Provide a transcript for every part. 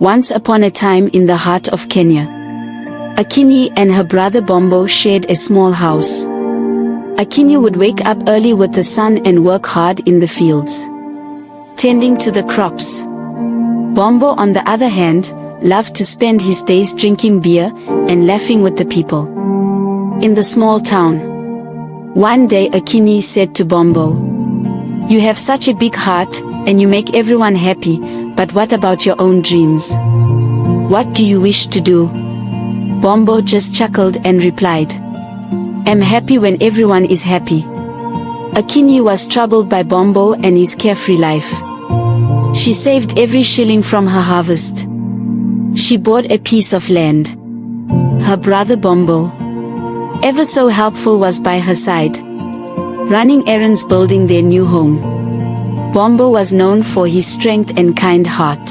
Once upon a time in the heart of Kenya, Akinyi and her brother Bombo shared a small house. Akinyi would wake up early with the sun and work hard in the fields, tending to the crops. Bombo, on the other hand, loved to spend his days drinking beer and laughing with the people in the small town. One day Akinyi said to Bombo, "You have such a big heart, and you make everyone happy, but what about your own dreams? What do you wish to do?" Bombo just chuckled and replied, "I'm happy when everyone is happy." Akinyi was troubled by Bombo and his carefree life. She saved every shilling from her harvest. She bought a piece of land. Her brother Bombo, ever so helpful, was by her side, running errands, building their new home. Bombo was known for his strength and kind heart.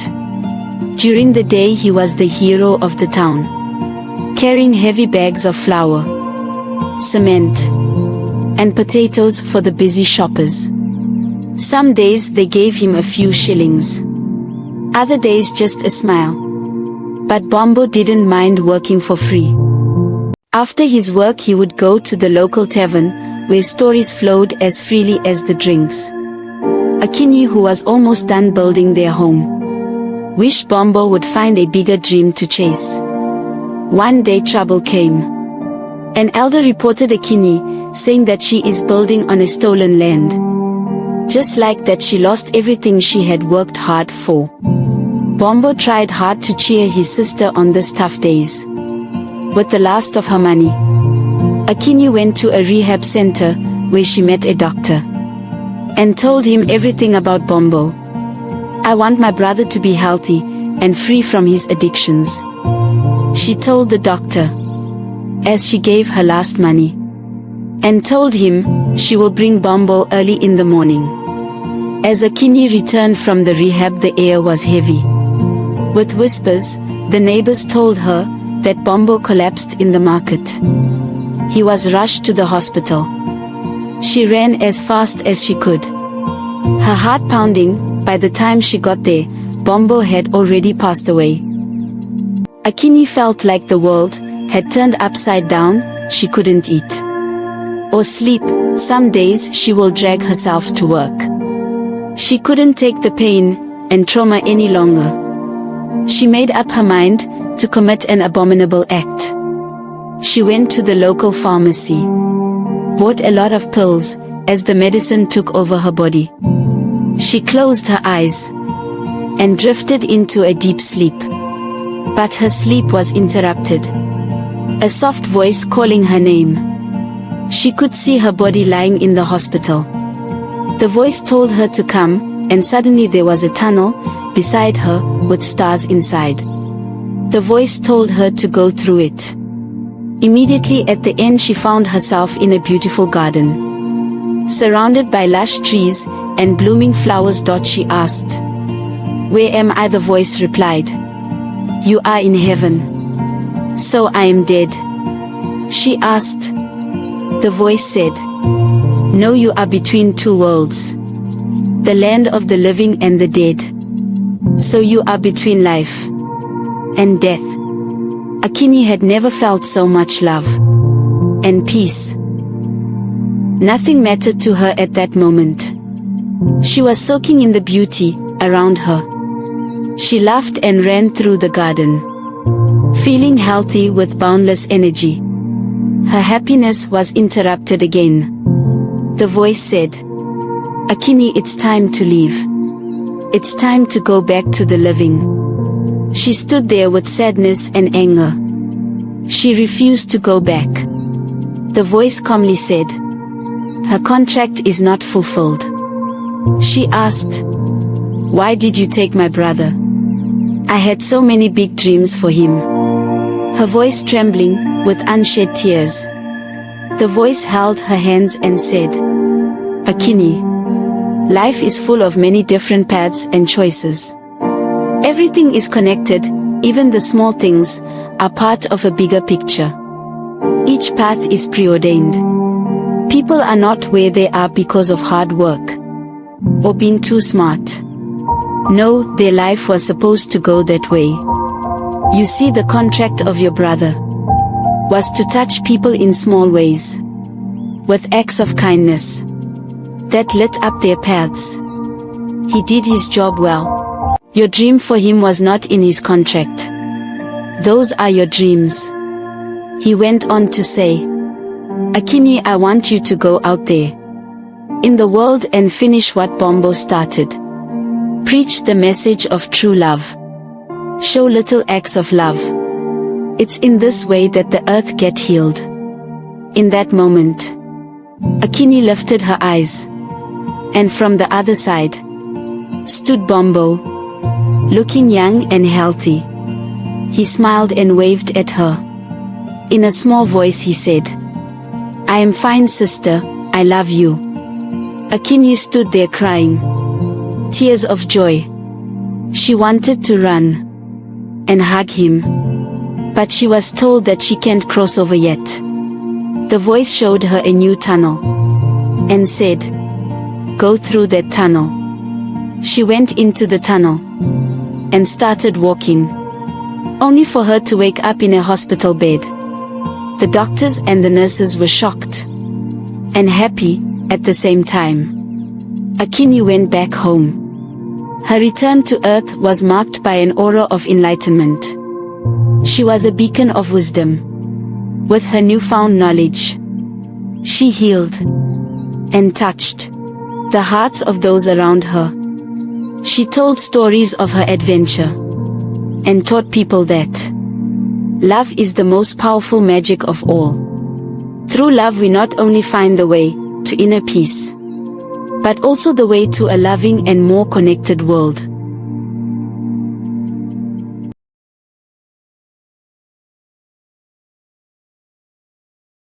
During the day he was the hero of the town, carrying heavy bags of flour, cement, and potatoes for the busy shoppers. Some days they gave him a few shillings, other days just a smile. But Bombo didn't mind working for free. After his work he would go to the local tavern, where stories flowed as freely as the drinks. Akinyi, who was almost done building their home, wished Bombo would find a bigger dream to chase. One day trouble came. An elder reported Akinyi, saying that she is building on a stolen land. Just like that, she lost everything she had worked hard for. Bombo tried hard to cheer his sister on these tough days. With the last of her money, Akinyi went to a rehab center, where she met a doctor, and told him everything about Bombo. "I want my brother to be healthy and free from his addictions," she told the doctor, as she gave her last money, and told him she will bring Bombo early in the morning. As Akinyi returned from the rehab, the air was heavy with whispers. The neighbors told her that Bombo collapsed in the market. He was rushed to the hospital. She ran as fast as she could, her heart pounding. By the time she got there, Bombo had already passed away. Akinyi felt like the world had turned upside down. She couldn't eat or sleep. Some days she will drag herself to work. She couldn't take the pain and trauma any longer. She made up her mind to commit an abominable act. She went to the local pharmacy, bought a lot of pills, as the medicine took over her body. She closed her eyes and drifted into a deep sleep. But her sleep was interrupted. A soft voice calling her name. She could see her body lying in the hospital. The voice told her to come, and suddenly there was a tunnel beside her with stars inside. The voice told her to go through it. Immediately at the end she found herself in a beautiful garden, surrounded by lush trees and blooming flowers. She asked, "Where am I?" The voice replied, "You are in heaven." "So I am dead?" she asked. The voice said, "No, you are between two worlds, the land of the living and the dead. So you are between life and death." Akinyi had never felt so much love and peace. Nothing mattered to her at that moment. She was soaking in the beauty around her. She laughed and ran through the garden, feeling healthy with boundless energy. Her happiness was interrupted again. The voice said, "Akinyi, it's time to leave. It's time to go back to the living." She stood there with sadness and anger. She refused to go back. The voice calmly said, "Her contract is not fulfilled." She asked, "Why did you take my brother? I had so many big dreams for him." Her voice trembling with unshed tears. The voice held her hands and said, "Akinyi, life is full of many different paths and choices. Everything is connected, even the small things are part of a bigger picture. Each path is preordained. People are not where they are because of hard work or being too smart. No, their life was supposed to go that way. You see, the contract of your brother was to touch people in small ways, with acts of kindness that lit up their paths. He did his job well. Your dream for him was not in his contract. Those are your dreams. He went on to say, Akinyi, I want you to go out there in the world and finish what Bombo started. Preach the message of true love. Show little acts of love. It's in this way that the earth get healed. In that moment, Akinyi lifted her eyes, and from the other side stood Bombo, looking young and healthy. He smiled and waved at her. In a small voice he said, I am fine, sister, I love you. Akinyi stood there crying tears of joy. She wanted to run and hug him, but she was told that she can't cross over yet. The voice showed her a new tunnel and said, go through that tunnel. She went into the tunnel and started walking, only for her to wake up in a hospital bed. The doctors and the nurses were shocked and happy at the same time. Akinyi went back home. Her return to earth was marked by an aura of enlightenment. She was a beacon of wisdom. With her newfound knowledge, she healed and touched the hearts of those around her. She told stories of her adventure and taught people that love is the most powerful magic of all. Through love we not only find the way to inner peace, but also the way to a loving and more connected world.